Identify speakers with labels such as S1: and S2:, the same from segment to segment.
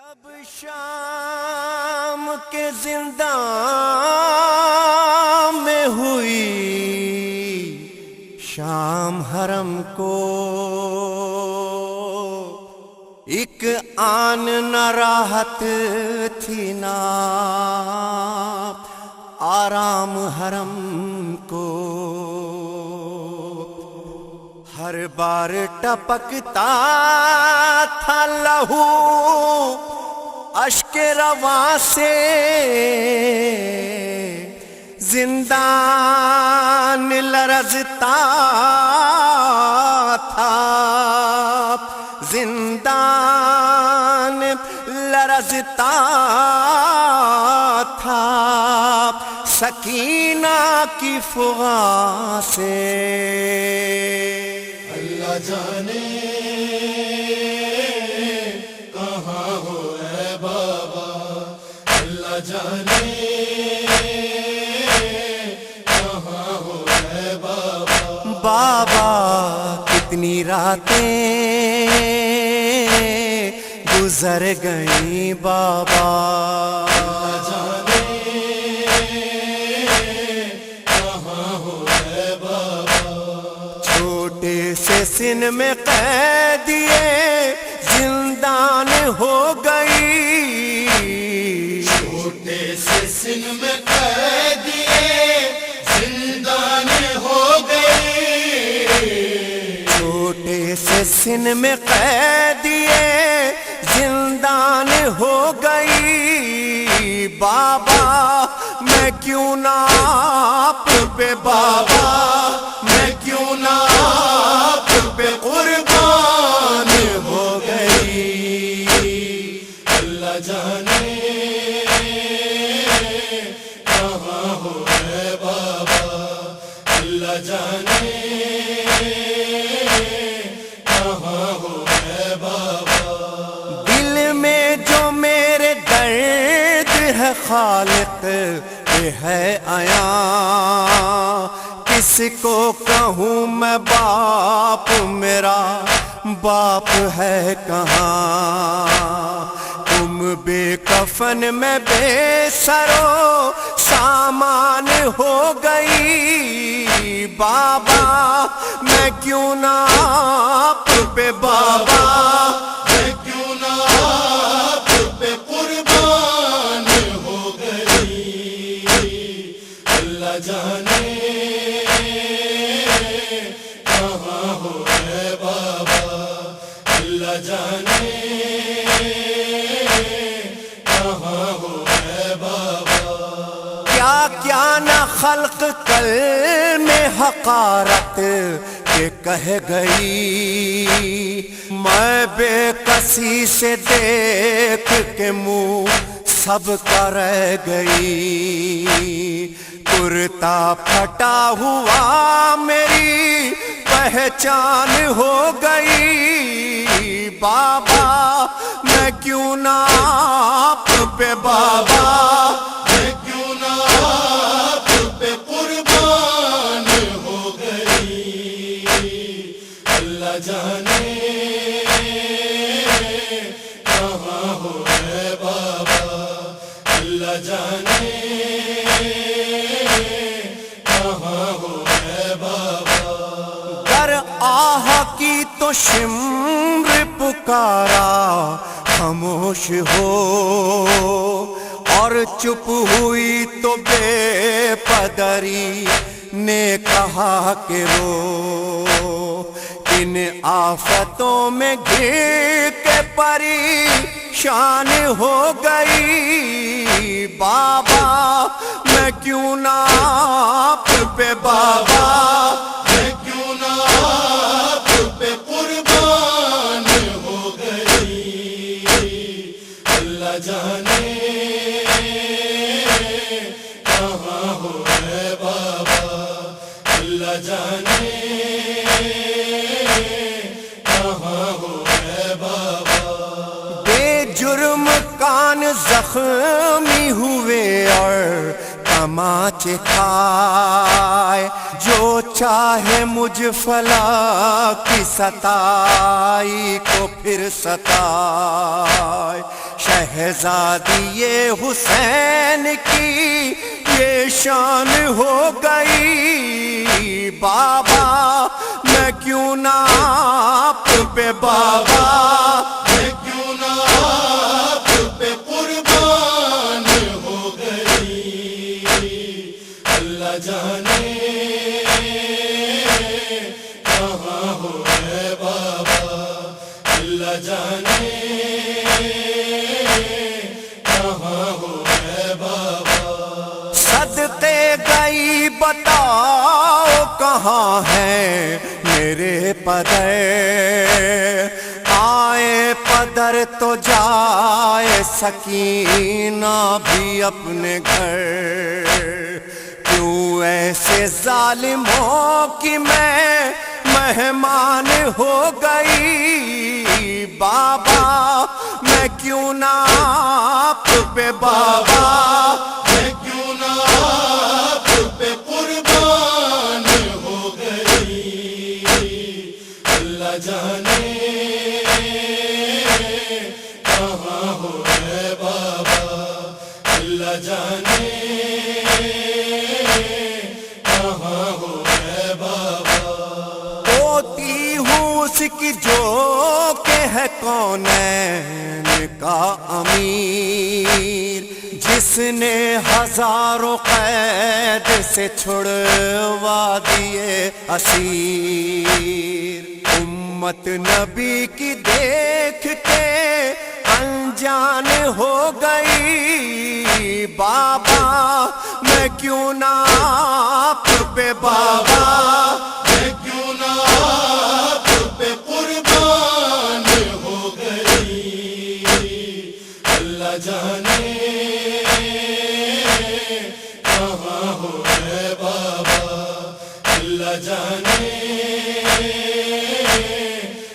S1: جب شام کے زندان میں ہوئی شام حرم کو ایک آن نہ راحت تھی نہ آرام حرم کو، ہر بار ٹپکتا تھا لہو اشک رواں سے، زندان لرزتا تھا، زندان لرزتا تھا سکینہ کی فغاں سے۔
S2: اللہ جانے کہاں ہو اے بابا، اللہ جانے کہاں ہو اے بابا۔
S1: بابا کتنی راتیں گزر گئیں بابا،
S2: اللہ جانے کہاں ہو اے بابا۔
S1: چھوٹے سے سن میں قیدیے زندان ہو گئی،
S2: چھوٹے سے سن میں قیدیے زندان ہو گئی،
S1: چھوٹے سے سن میں قیدیے زندان ہو گئی۔ بابا میں کیوں نہ آپ پہ، بابا میں کیوں نہ آپ پہ قربان ہو گئی۔
S2: اللہ جانے کہاں ہو اے بابا، اللہ جانے کہاں ہو اے بابا۔
S1: دل میں جو میرے درد ہے خالق پہ ہے عیاں، کس کو کہوں میں باپ، میرا باپ ہے کہاں؟ تم بے کفن میں بے سرو سامان ہو گئی، بابا میں کیوں نہ آپ پہ، بابا
S2: میں کیوں نہ آپ پہ قربان ہو گئی۔ اللہ جانے کہاں ہو اے بابا، اللہ جانے کہاں ہو اے بابا۔
S1: کیا کیا نہ خلق کل میں حقارت کے کہہ گئی، میں بے کسی سے دیکھ کے منہ سب کا رہ گئی، کرتا پھٹا ہوا میری پہچان ہو گئی۔ بابا میں کیوں نہ آپ پہ، بابا
S2: میں کیوں نہ آپ پہ قربان ہو گئی۔ اللہ جانے کہاں ہو اے بابا، اللہ جانے کہاں ہو اے بابا۔
S1: در آہ کی تو شمر پکارا خاموش ہو، اور چپ ہوئی تو بے پدری نے کہا کہ رو، ان آفتوں میں گر کے پریشان ہو گئی۔ بابا میں کیوں نہ آپ پہ، بابا
S2: میں کیوں نہ آپ پہ قربان ہو گئی۔ اللہ جانے کہاں ہو اے بابا، اللہ جانے کہاں ہو اے بابا۔
S1: بے جرم کان زخمی ہوئے اور تماچے کھائے، جو چاہے مجھ فلا کی ستائی کو پھر ستائے، شہزادی حسین کی یہ شان ہو گئی بابا میں کیوں نہ آپ پہ بابا
S2: میں کیوں نہ آپ پہ قربان ہو گئی اللہ جانے کہاں ہو اے بابا اللہ جانے کہاں ہو اے بابا
S1: صدقے گئی بتاؤ کہاں ہے میرے پدر آئے پدر تو جائے سکینہ بھی اپنے گھر کیوں ایسے ظالموں کی میں مہمان ہو گئی بابا میں کیوں نہ آپ پہ بابا
S2: میں کیوں نہ آپ پہ قربان ہو گئی اللہ جانے کہاں ہو اے بابا اللہ جانے کہاں ہو اے بابا
S1: ہوتی ہوں اس کی جو کہ ہے کونین کا امیر جس نے ہزاروں قید سے چھڑوا دیے اسیر امت نبی کی دیکھ کے انجان ہو گئی بابا میں کیوں نہ آپ پہ بابا
S2: میں کیوں نہ آپ پہ قربان ہو گئی اللہ جانے کہاں ہو اے بابا اللہ جانے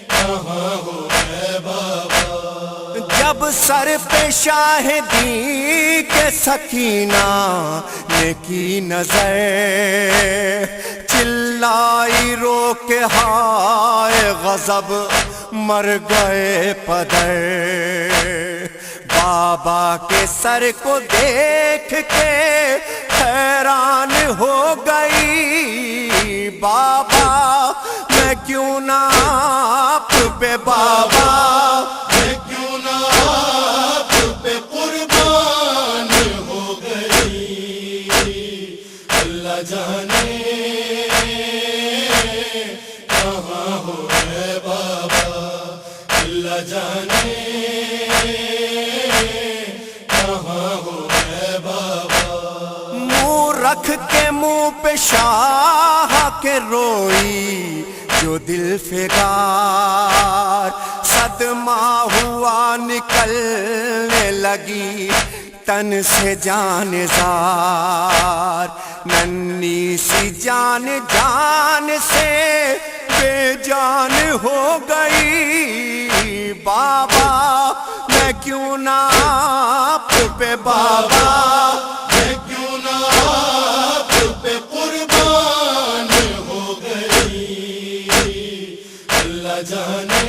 S2: کہاں ہو اے بابا
S1: جب سر پہ شاہدی کے سکینہ نے کی نظر چلائی رو کے ہائے غضب مر گئے پدر بابا کے سر کو دیکھ کے حیران ہو گئی بابا میں کیوں نہ آپ پہ بابا
S2: میں کیوں نہ آپ پہ قربان ہو گئی اللہ جانے کہاں ہو اے بابا اللہ جانے کہاں ہو اے بابا
S1: منہ رکھ کے منہ پہ شاہ کے روئی جو دل فگار صدمہ ہوا نکلنے لگی تن سے جان زار ننھی سی جان جان سے بے جان ہو گئی بابا میں کیوں نہ آپ پہ بابا
S2: میں کیوں نہ آپ پہ قربان ہو گئی اللہ جانے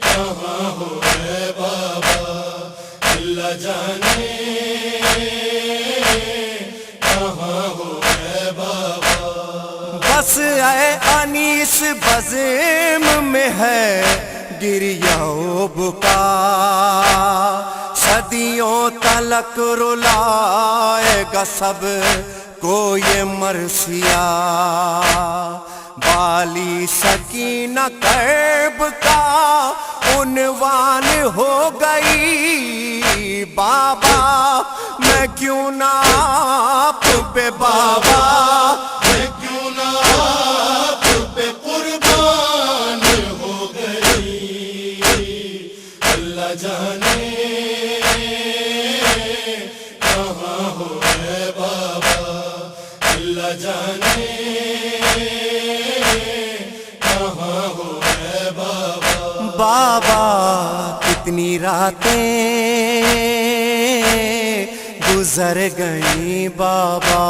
S2: کہاں ہو اے بابا اللہ جانے کہاں ہو اے بابا
S1: بس اے انیس بزم میں ہے گریہ و بکا صدیوں تلک رلائے گا سب کو یہ مرثیہ بالی سکینہ کرب کا عنوان ہو گئی بابا میں کیوں نہ آپ پہ بابا
S2: میں کیوں نہ آپ پہ قربان ہو گئی اللہ جانے کہاں ہو اے بابا اللہ جانے کہاں ہو اے بابا
S1: بابا کتنی راتیں گزر گئیں بابا